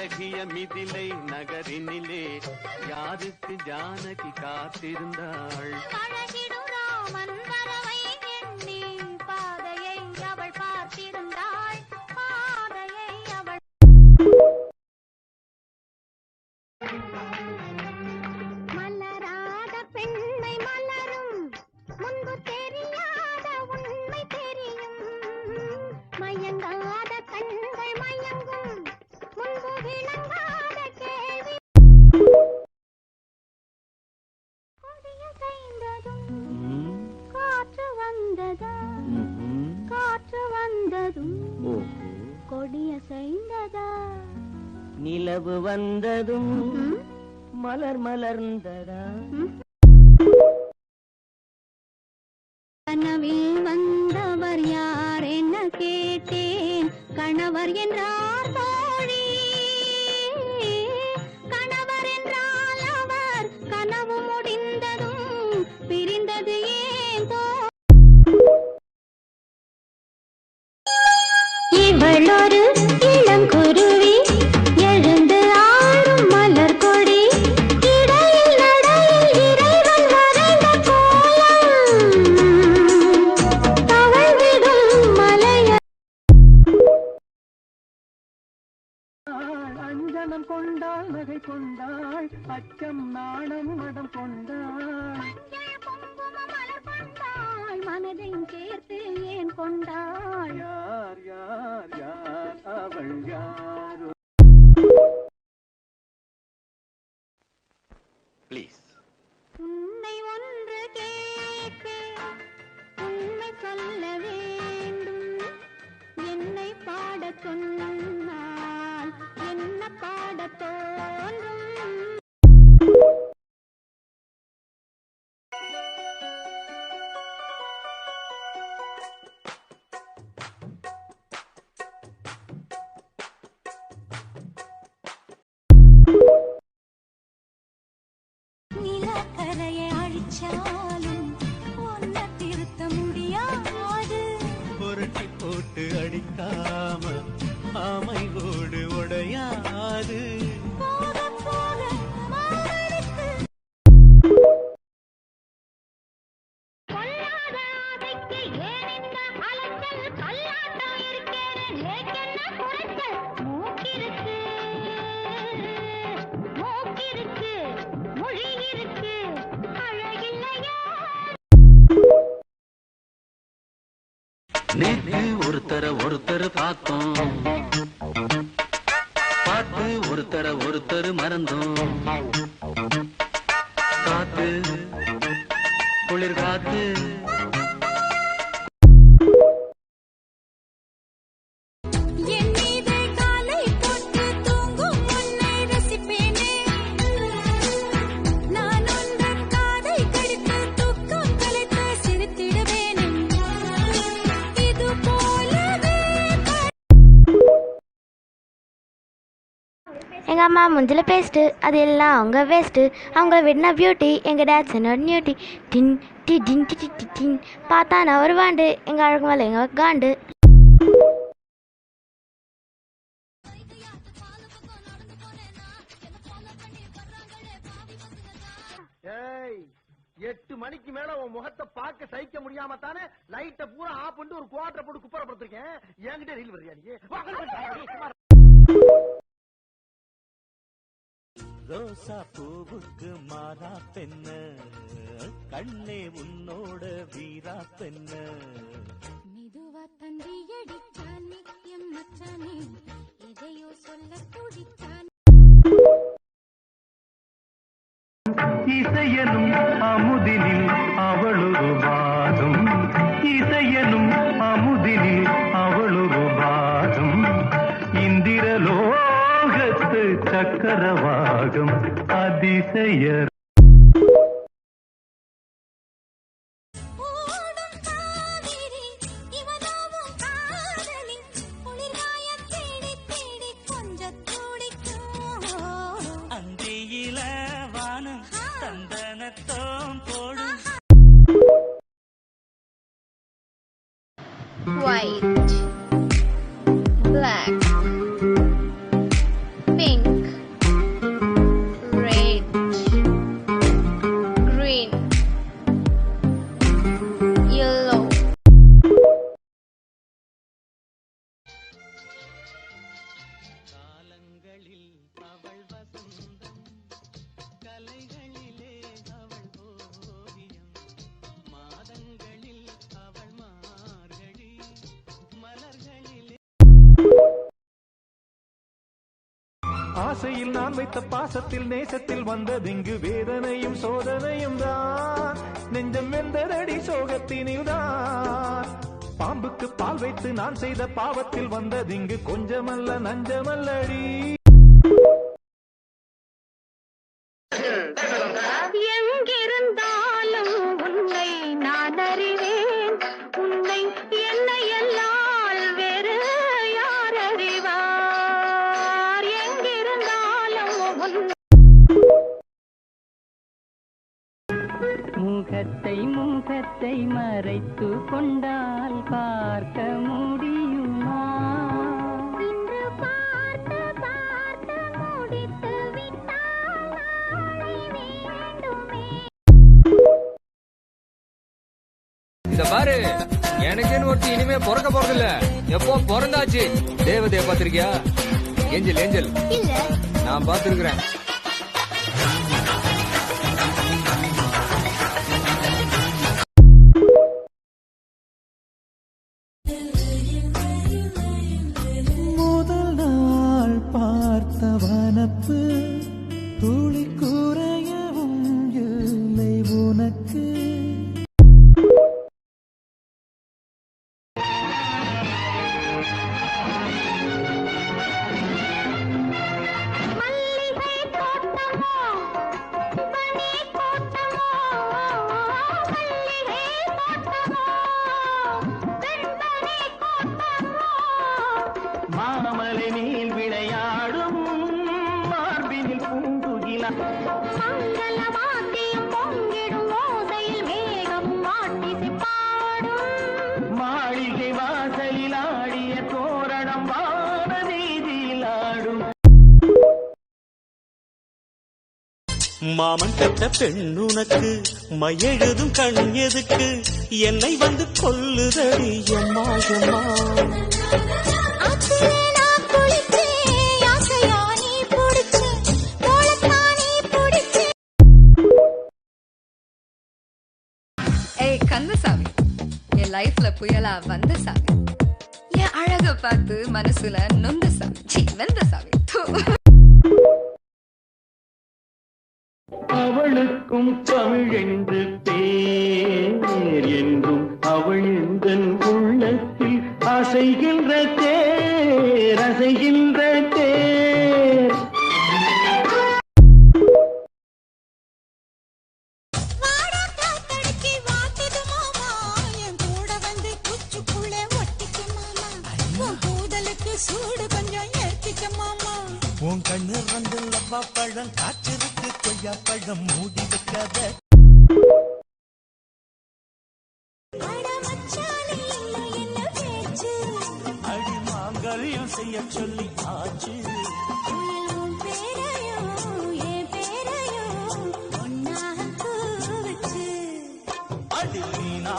அழகிய மிதிலை நகரினிலே யாருக்கு ஜானகி காத்திருந்தாள்? அழகிடும் ராமன் வரவை எண்ணி பாதையை அவள் பார்த்திருந்தாள். பாதையை அவள் மலராத பெண்மை மலரும், முன்பு தெரியாத உண்மை தெரியும். மயங்காத கண்கள் மயங்கும், முன்பு விளங்காத கேள்வி. கொடிய செய்ததும் காற்று வந்ததும், காற்று வந்ததும் கொடிய செய்ததா? நிலவு வந்ததும் மலர் மலர்ந்ததா? கனவில் வந்தவர் யார் என்ன கேட்டேன். கணவர் என்றார் தோழி. கணவர் என்றால் அவர் கனவு முடிந்ததும் பிரிந்தது ஏன் இவளொரு இளங்குருவி எழுந்து ஆடும் மலர் கொடி. இடையில் நடையில் இறைவன் வரைந்த கோலம் தவழ்விடும் மலைய. அஞ்சனம் கொண்டாள் நகை கொண்டாள், அச்சம் நாணம் மடம் கொண்டாள். குங்கும மலர் கொண்டாள், மனதையும் சேர்த்து ஏன் கொண்டாள்? யார் யார் யார் அவள் யாரோ? ப்ளீஸ். உன்னை ஒன்று கேட்பேன், உண்மை சொல்ல வேண்டும். என்னை பாடச் சொன்னால் என்ன பாடத் தோன்றும்? நிலக்கரையை அழிச்சாலும் ஒன்ன திருத்த முடியாது. புரட்டி போட்டு அடிக்காம ஆமை ஓடு உடையாது. போக போக மாறடித்து கொல்லாத ஆசைக்கு ஏன் இந்த அலைச்சல்? கல்லாட்டம் இருக்கிறேன், லேக்கென்ன குறைச்சல்? மூக்கிருக்கு மூக்கிருக்கு, மொழி இருக்கு, அழகில்லையா? நேற்று ஒருத்தர் பார்த்தோம், பார்த்து ஒருத்தர் மறந்தோம். காத்து குளிர் காத்து என் மீது காலை போட்டு தூங்கும் உன்னை ரசிப்பேனே. நான் உந்தன் காதை கடித்து தூக்கம் கலைத்து சிரித்திடுவேனே. இது போலவே எங்கள் அம்மா முஞ்சில் பேஸ்ட்டு அது எல்லாம் அவங்க வேஸ்ட்டு. அவங்கள விடனா பியூட்டி, எங்கள் டேட்ஸ் என்னோட நியூட்டி. டின் டி டின் டி டி டி டின் பார்த்தா நான் ஒரு வாண்டு, எங்கள் அழகு மேலே எங்கள் காண்டு. ஏய், 8 மணிக்கு மேல உன் முகத்தை பார்க்க சகிக்க முடியாம தானே லைட்ட பூரா ஆஃப் பண்ணிட்டு ஒரு குவார்டர் போட்டு குப்பரப்படுத்திருக்கேன். என்கிட்ட ரீல் வர்றியா நீ? ரோசா பூவுக்கு மாறா பெண்ண, கண்ணே உன்னோட வீரா பெண்ண. மெதுவா தந்தி அடிச்சான் நித்தியம் மச்சானே, எதையோ சொல்ல துடிச்சான். இசையனும் அமுதினில் அவளொரு வாதம், இசையனும் அமுதினில் அவளொரு வாதம். இந்திரலோகத்து சக்கரவாகம் அதிசயர். ஓடும் காவிரி இவனாவும் காதலி, குளிர்காயம் தேடி தேடி கொஞ்சம் துடிக்கும். அந்தியில வானம் சந்தனத்தோம் போடும். White, black, pink, ஆசையில் நான் வைத்த பாசத்தில் நேசத்தில் வந்ததிங்கு வேதனையும் சோதனையும் தான். நெஞ்சம் வெந்ததடி சோகத்தினில் தான். பாம்புக்கு பால் வைத்து நான் செய்த பாவத்தில் வந்ததிங்கு கொஞ்சமல்ல நஞ்சமல்லடி. எங்கிருந்தாலும் உன்னை நான் அறிவேன். உன்னை என்னை எல்லால் வேறு யார் அறிவார்? எங்கிருந்தாலும் முகத்தை மறைத்து கொண்டால் பார்க்க முடியுமா? இன்று பார்த்து முடித்து விட்டால் நாளை வேண்டுமே. இத பாரு, எனக்குன்னு ஒருத்தி இனிமே பிறக்க போறதில்ல. எப்போ பிறந்தாச்சு. தேவதைய பாத்திருக்கியா? ஏஞ்சல் ஏஞ்சல் இல்ல, நான் பாத்துருக்கிறேன். முதல் நாள் பார்த்த வனப்பு துளி குறையவும் இல்லை உனக்கு. மல்லிகை தோட்டமோ பனி தோட்டமோ, மல்லிகை தோட்டமோ வெண்பனி தோட்டமோ, மாமலை நீல் விளையாடும் மார்பினில் பூங்குகிலா. மங்கள வாத்தியம் பொங்கிடும் ஓசையில் மேகம் மாட்டிசை பாடும். மாளிகை வாசலில் ஆடிய தோரணம் வான வீதியில் ஆடும். மாமன் பெற்ற பெண்ணுனக்கு மையெழுதும் கண் எதுக்கு என்னை வந்து கொல்லுதடி எம்மா எம்மா. ஆத்திலே நான் குளிச்சேன், ஆசையா நீ புடிச்சே, தோளத்தான் நீ புடிச்சே. ஏய் கந்தசாமி, என் லைஃப்ல புயலா வந்த சாமி, என் அழக பார்த்து மனசுல நொந்த சாமி, சீ வெந்த சாமி. தூ. அவளுக்கும் தமிழென்று பேர் என்றும் அவள் எந்தன் உள்ளத்தில் அசைகின்ற தேர் அசைகின்ற தேர். வாடா காத்தடிச்சு வாட்டுது மாமா, என் கூட வந்து குச்சுக்குள்ளே ஒட்டிக்க மாமா, உன் கூதலுக்கு சூடு கொஞ்சம் ஏத்திக்க மாமா. உன் கண்ணு வந்து லவ்வா பழம் காய்ச்சிருக்கு கொய்யா பழம் மூடி வைக்காத. அட மச்சானே இல்ல என்ன பேச்சு, அடி மாங்கல்யம் செய்ய சொல்லி ஆச்சு. உன் பேரையும் என் பேரையும் ஒன்னாக கூவச்சு. அடி நீனா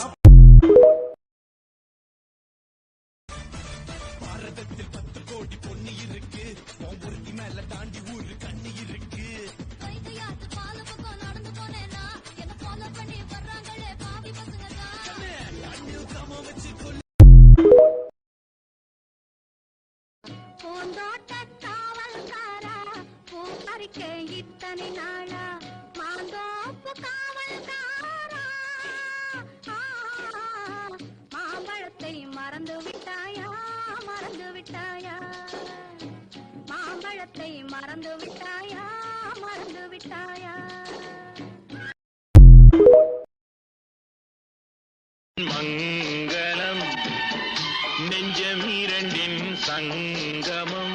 கைதையாத்து பால பக்கம் நடந்து போனேனா, என்ன ஃபாலோ பண்ணி வர்றாங்களே பாவி பசங்க தான். பூந்தோட்ட காவல்காரா, பூ பறிக்க இத்தனை நாளா, மாந்தோப்பு காவல்காரா, மாம்பழத்தை மறந்து விட்டாயா, மறந்து விட்டாயா, மாம்பழத்தை மறந்து விட்டாயா, மறந்து விட்டாயா. மங்களம் நெஞ்சம் இரண்டின் சங்கமம்